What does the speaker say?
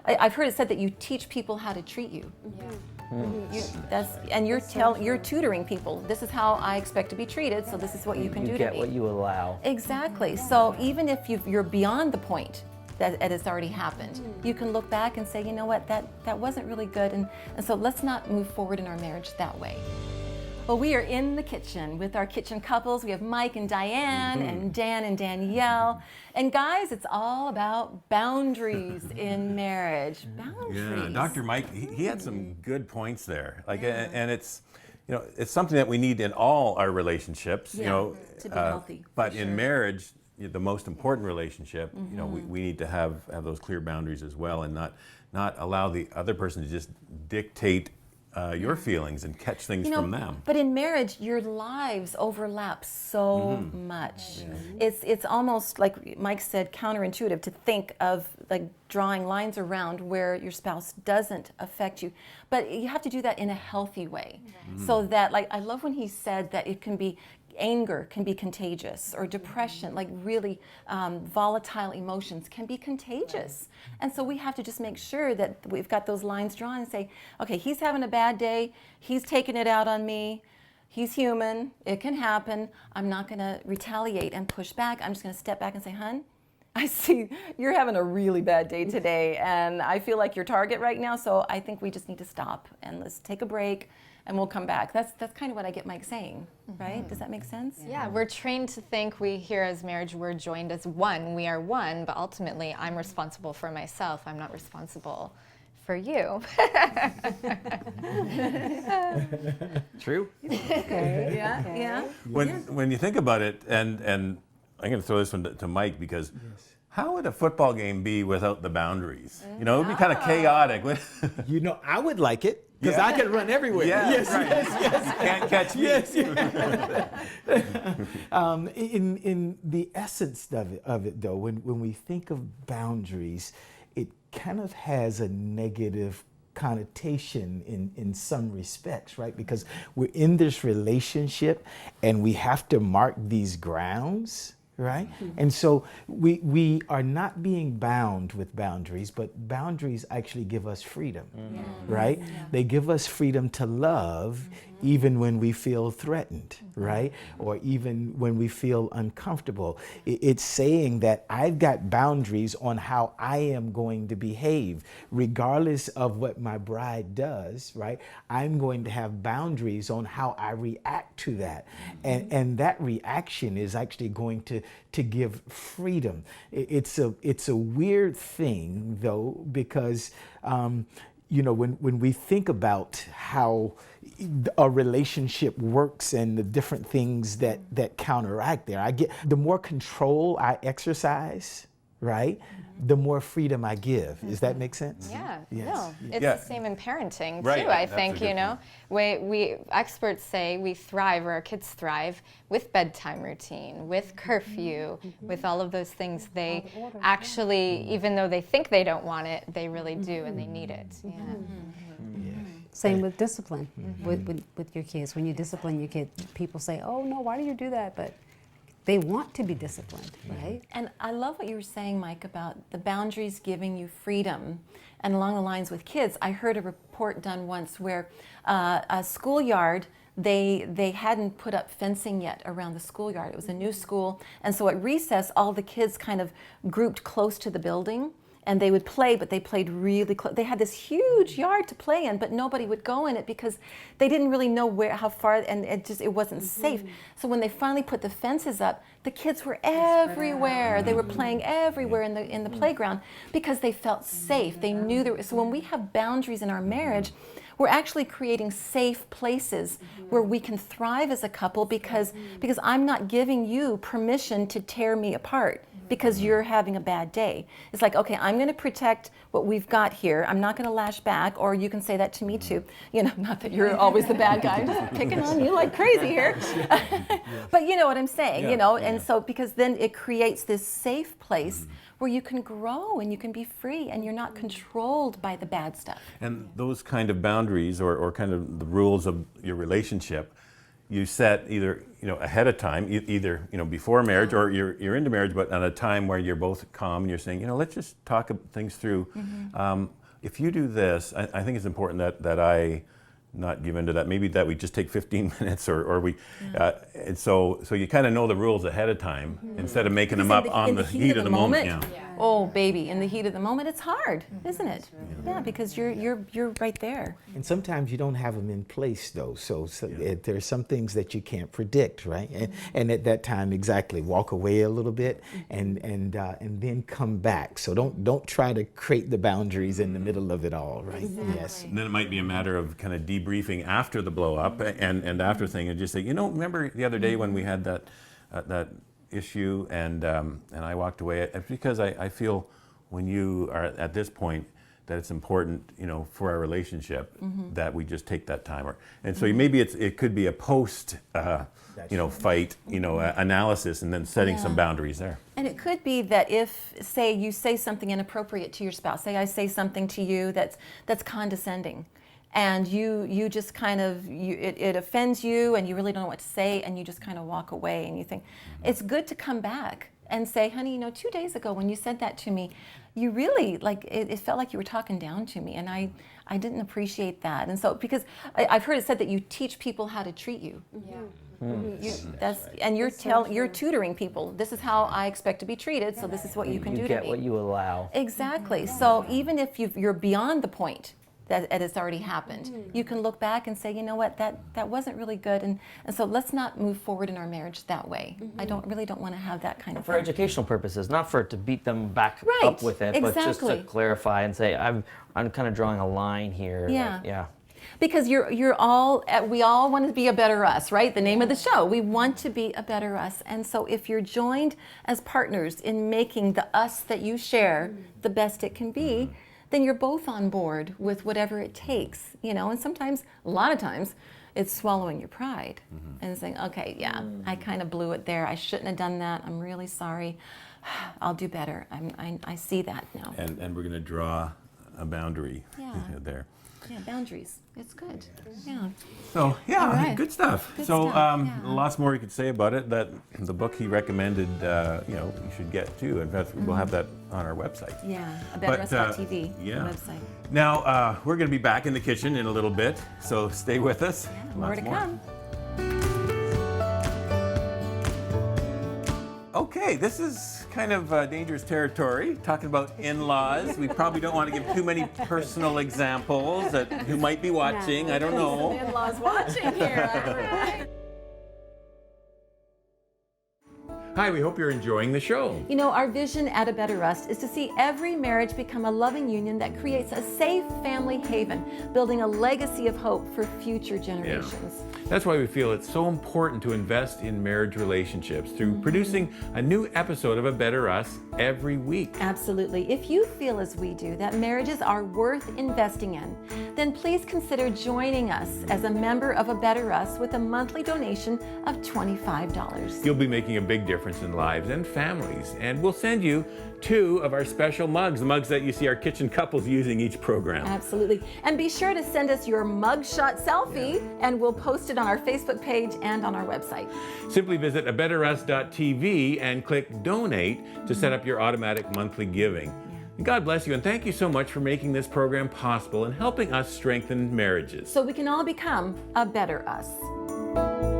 I've heard it said that you teach people how to treat you. And you're tutoring people. This is how I expect to be treated, so this is what you can do to me. You get what you allow. Exactly. So even if you're beyond the point that it's already happened, you can look back and say, you know what, that wasn't really good, and so let's not move forward in our marriage that way. Well, we are in the kitchen with our kitchen couples. We have Mike and Diane and Dan and Danielle. And guys, it's all about boundaries in marriage. Boundaries. Yeah, Dr. Mike, he had some good points there. Like, and it's, it's something that we need in all our relationships. To be healthy. But in marriage, the most important relationship, we need to have those clear boundaries as well, and not allow the other person to just dictate your feelings and catch things from them. But in marriage, your lives overlap so much. It's almost like Mike said, counterintuitive to think of like drawing lines around where your spouse doesn't affect you. But you have to do that in a healthy way. So that, like, I love when he said that it can be anger can be contagious, or depression, like really volatile emotions can be contagious. And so we have to just make sure that we've got those lines drawn and say, okay, he's having a bad day, he's taking it out on me, he's human, it can happen, I'm not gonna retaliate and push back, I'm just gonna step back and say, hun, I see you're having a really bad day today, and I feel like your target right now, so I think we just need to stop and let's take a break, and we'll come back. That's kind of what I get Mike saying, right? Does that make sense? Yeah, we're trained to think we here as marriage, we're joined as one. We are one, but ultimately I'm responsible for myself. I'm not responsible for you. True? Okay. Yeah. When you think about it, and I'm going to throw this one to Mike, because how would a football game be without the boundaries? It would be kind of chaotic. I would like it. Because I can run everywhere. Yes. Can't catch me. In the essence of it, though, when we think of boundaries, it kind of has a negative connotation in some respects, right? Because we're in this relationship and we have to mark these grounds, right? And so we are not being bound with boundaries, but boundaries actually give us freedom, right? They give us freedom to love even when we feel threatened, right? Or even when we feel uncomfortable. It's saying that I've got boundaries on how I am going to behave, regardless of what my bride does, right? I'm going to have boundaries on how I react to that. And that reaction is actually going to give freedom. It's a weird thing, though, because when we think about how a relationship works and the different things that counteract there, the more control I exercise, right, the more freedom I give. Does that make sense? Yeah, Yes. no, it's the same in parenting too. Right. I That's think, a good point. we experts say we thrive, or our kids thrive, with bedtime routine, with curfew, with all of those things. They actually, even though they think they don't want it, they really do, and they need it. Yeah. Same with discipline with your kids. When you discipline your kids, people say, oh no, why do you do that? But they want to be disciplined, right? And I love what you were saying, Mike, about the boundaries giving you freedom. And along the lines with kids, I heard a report done once where a schoolyard, they hadn't put up fencing yet around the schoolyard. It was a new school. And so at recess, all the kids kind of grouped close to the building. And they would play, but they played really close. They had this huge yard to play in, but nobody would go in it because they didn't really know how far, and it wasn't safe. So when they finally put the fences up, the kids were everywhere. They were playing everywhere in the playground because they felt safe. They knew there. So when we have boundaries in our marriage, we're actually creating safe places where we can thrive as a couple because I'm not giving you permission to tear me apart because you're having a bad day. It's like, okay, I'm gonna protect what we've got here. I'm not gonna lash back, or you can say that to me too. Not that you're always the bad guy, I'm just picking on you like crazy here. But you know what I'm saying, and so because then it creates this safe place where you can grow and you can be free and you're not controlled by the bad stuff. And those kind of boundaries or kind of the rules of your relationship, you set either ahead of time, either before marriage or you're into marriage, but at a time where you're both calm and you're saying, let's just talk things through. If you do this, I think it's important that I not give into that. Maybe that we just take 15 minutes or we, and so you kind of know the rules ahead of time instead of making them up on the heat of the moment. Yeah. Oh, baby, in the heat of the moment, it's hard, isn't it? Yeah, because you're right there. And sometimes you don't have them in place, though. So there are some things that you can't predict, right? And at that time, exactly, walk away a little bit and then come back. So don't try to create the boundaries in the middle of it all, right? Exactly. Yes. And then it might be a matter of kind of debriefing after the blow up and after thing, and just say, remember the other day when we had that issue and I walked away. It's because I feel when you are at this point that it's important, for our relationship that we just take that time. And so maybe it could be a post, fight, analysis, and then setting some boundaries there. And it could be that if, say, you say something inappropriate to your spouse, say I say something to you that's condescending, and you just kind of, it offends you and you really don't know what to say and you just kind of walk away and you think, it's good to come back and say, honey, 2 days ago when you said that to me, you really, it felt like you were talking down to me and I didn't appreciate that. And so, because I've heard it said that you teach people how to treat you. And you're tutoring people. This is how I expect to be treated, so this is what you can do to me. You get what you allow. Exactly. So even if you're beyond the point that it's already happened, you can look back and say, you know what, that wasn't really good, and so let's not move forward in our marriage that way. I really don't want to have that kind of For thing. educational purposes, not for it to beat them back Right, up with it, but just to exactly. clarify and say, I'm kind of drawing a line here. Yeah. Yeah. Because we all want to be a better us, right? The name of the show. We want to be a better us. And so if you're joined as partners in making the us that you share the best it can be, then you're both on board with whatever it takes, and sometimes, a lot of times, it's swallowing your pride and saying, okay, yeah, I kind of blew it there. I shouldn't have done that. I'm really sorry. I'll do better. I see that now. And we're going to draw a boundary there. Yeah, boundaries. It's good. Yeah. So All right. good stuff. Good So stuff, yeah. lots more you could say about it. That the book he recommended, you should get too. In fact, we'll have that on our website. Yeah, abetterus.tv, yeah. the website. Now we're going to be back in the kitchen in a little bit, so stay with us. Yeah, more Lots to come. Okay, this is kind of dangerous territory, talking about in-laws. We probably don't want to give too many personal examples who might be watching. I don't know. In-laws watching here. Hi, we hope you're enjoying the show. Our vision at A Better Us is to see every marriage become a loving union that creates a safe family haven, building a legacy of hope for future generations. That's why we feel it's so important to invest in marriage relationships through producing a new episode of A Better Us every week. Absolutely. If you feel as we do that marriages are worth investing in, then please consider joining us as a member of A Better Us with a monthly donation of $25. You'll be making a big difference in lives and families, and we'll send you 2 of our special mugs, the mugs that you see our kitchen couples using each program. Absolutely. And be sure to send us your mugshot selfie, and we'll post it on our Facebook page and on our website. Simply visit abetterus.tv and click donate to set up your automatic monthly giving. God bless you, and thank you so much for making this program possible and helping us strengthen marriages. So we can all become a better us.